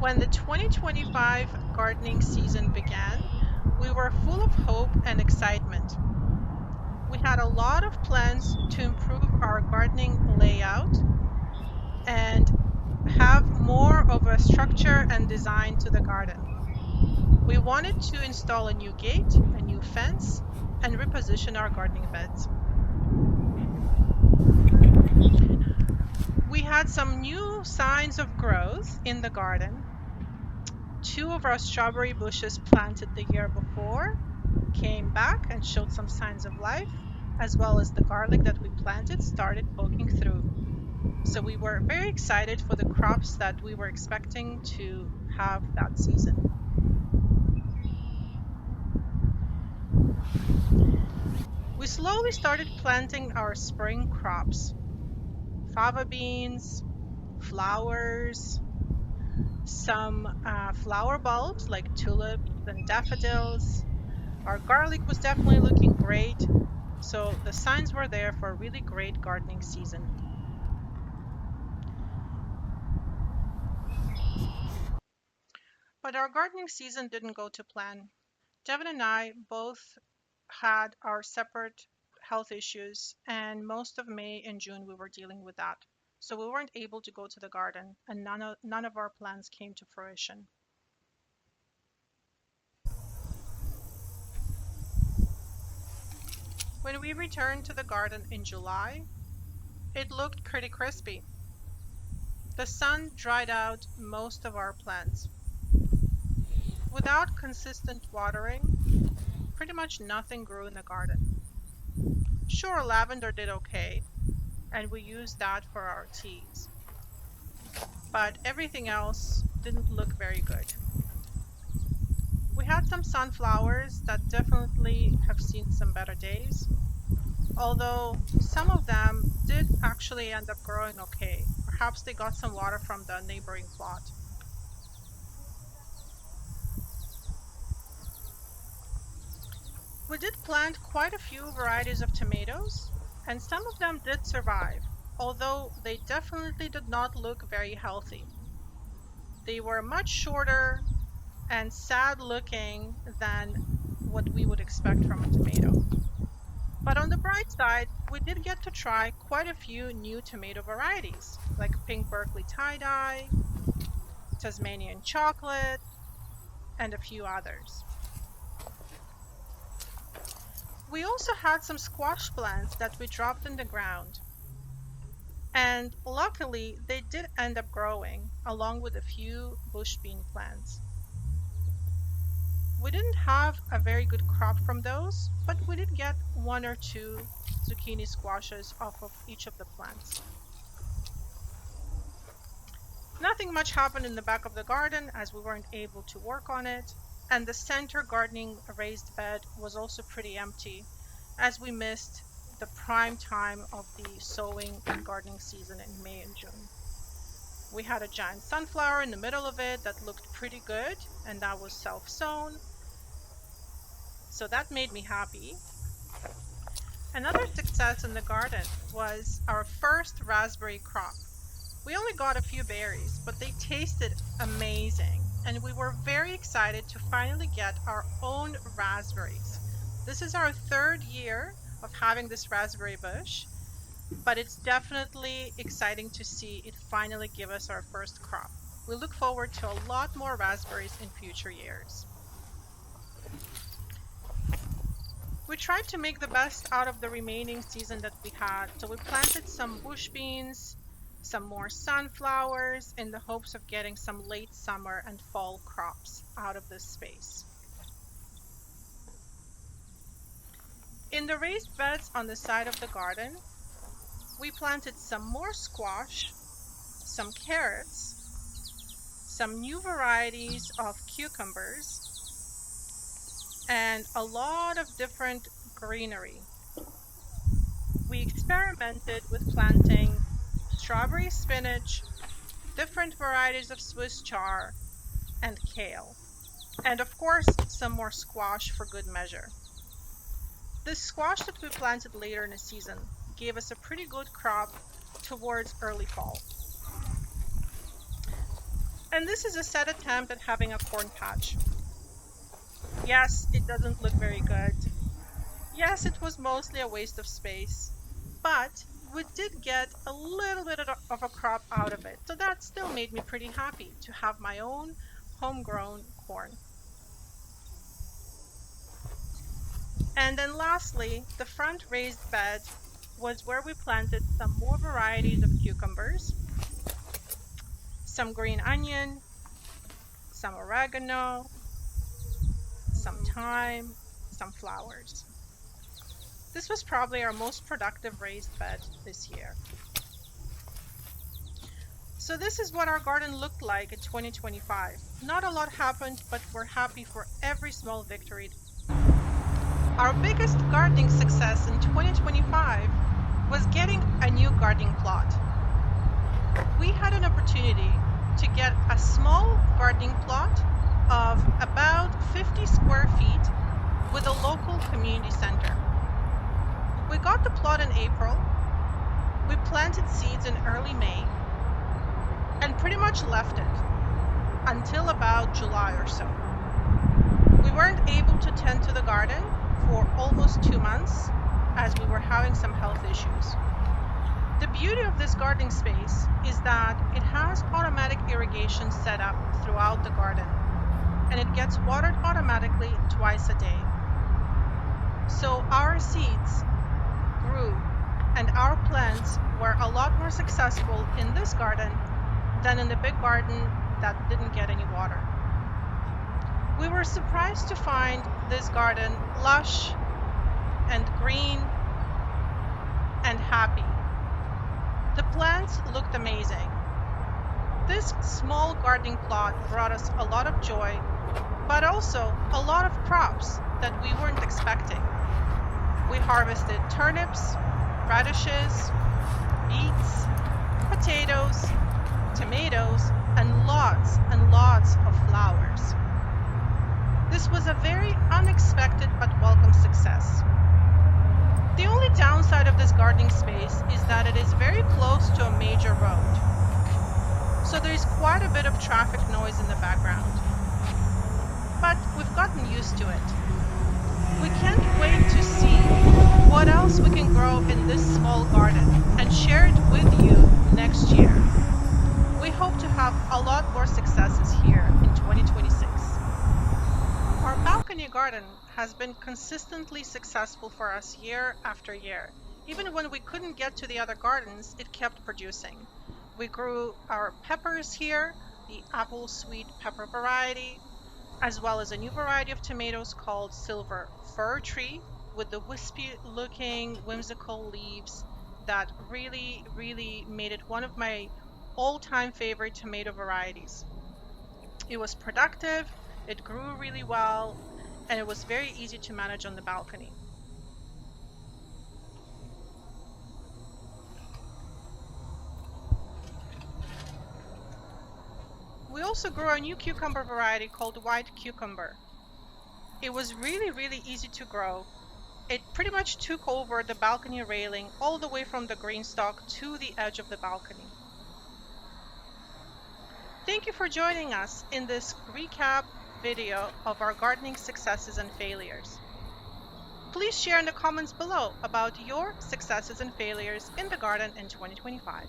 When the 2025 gardening season began, we were full of hope and excitement. We had a lot of plans to improve our gardening layout and have more of a structure and design to the garden. We wanted to install a new gate, a new fence, and reposition our gardening beds. We had some new signs of growth in the garden. Two of our strawberry bushes planted the year before came back and showed some signs of life, as well as the garlic that we planted started poking through. So we were very excited for the crops that we were expecting to have that season. We slowly started planting our spring crops: fava beans, flowers, some flower bulbs like tulips and daffodils. Our garlic was definitely looking great, so the signs were there for a really great gardening season. But our gardening season didn't go to plan. Devin and I both had our separate health issues, and most of May and June we were dealing with that. So we weren't able to go to the garden, and none of our plans came to fruition. When we returned to the garden in July, it looked pretty crispy. The sun dried out most of our plants. Without consistent watering, pretty much nothing grew in the garden. Sure, lavender did okay, and we used that for our teas, but everything else didn't look very good. We had some sunflowers that definitely have seen some better days, although some of them did actually end up growing okay. Perhaps they got some water from the neighboring plot. We did plant quite a few varieties of tomatoes, and some of them did survive, although they definitely did not look very healthy. They were much shorter and sad looking than what we would expect from a tomato. But on the bright side, we did get to try quite a few new tomato varieties, like pink Berkeley tie-dye, Tasmanian chocolate, and a few others. We also had some squash plants that we dropped in the ground, and luckily they did end up growing along with a few bush bean plants. We didn't have a very good crop from those, but we did get one or two zucchini squashes off of each of the plants. Nothing much happened in the back of the garden as we weren't able to work on it, and the center gardening raised bed was also pretty empty as we missed the prime time of the sowing and gardening season in May and June. We had a giant sunflower in the middle of it that looked pretty good, and that was self sown, so that made me happy. Another success in the garden was our first raspberry crop. We only got a few berries, but they tasted amazing, and we were very excited to finally get our own raspberries. This is our third year of having this raspberry bush, but it's definitely exciting to see it finally give us our first crop. We look forward to a lot more raspberries in future years. We tried to make the best out of the remaining season that we had, so we planted some bush beans, some more sunflowers in the hopes of getting some late summer and fall crops out of this space. In the raised beds on the side of the garden, we planted some more squash, some carrots, some new varieties of cucumbers, and a lot of different greenery. We experimented with planting strawberry spinach, different varieties of Swiss chard, and kale, and of course, some more squash for good measure. This squash that we planted later in the season gave us a pretty good crop towards early fall. And this is a sad attempt at having a corn patch. Yes, it doesn't look very good. Yes, it was mostly a waste of space. But we did get a little bit of a crop out of it. So that still made me pretty happy to have my own homegrown corn. And then lastly, the front raised bed was where we planted some more varieties of cucumbers, some green onion, some oregano, some thyme, some flowers. This was probably our most productive raised bed this year. So this is what our garden looked like in 2025. Not a lot happened, but we're happy for every small victory. Our biggest gardening success in 2025 was getting a new gardening plot. We had an opportunity to get a small gardening plot of about 50 square feet with a local community center. We got the plot in April, we planted seeds in early May, and pretty much left it until about July or so. We weren't able to tend to the garden for almost 2 months as we were having some health issues. The beauty of this gardening space is that it has automatic irrigation set up throughout the garden, and it gets watered automatically twice a day. So our seeds grew and our plants were a lot more successful in this garden than in the big garden that didn't get any water. We were surprised to find this garden lush and green and happy. The plants looked amazing. This small gardening plot brought us a lot of joy, but also a lot of crops that we weren't expecting. We harvested turnips, radishes, beets, potatoes, tomatoes, and lots of flowers. This was a very unexpected but welcome success. The only downside of this gardening space is that it is very close to a major road. So there is quite a bit of traffic noise in the background. But we've gotten used to it. We can't wait to see what else we can grow in this small garden and share it with you next year. We hope to have a lot more successes here in 2026. Our balcony garden has been consistently successful for us year after year. Even when we couldn't get to the other gardens, it kept producing. We grew our peppers here, the apple sweet pepper variety, as well as a new variety of tomatoes called Silver Fir Tree with the wispy looking whimsical leaves that really made it one of my all-time favorite tomato varieties. It was productive, it grew really well, and it was very easy to manage on the balcony. We also grew a new cucumber variety called white cucumber. It was really easy to grow. It pretty much took over the balcony railing all the way from the green stalk to the edge of the balcony. Thank you for joining us in this recap video of our gardening successes and failures. Please share in the comments below about your successes and failures in the garden in 2025.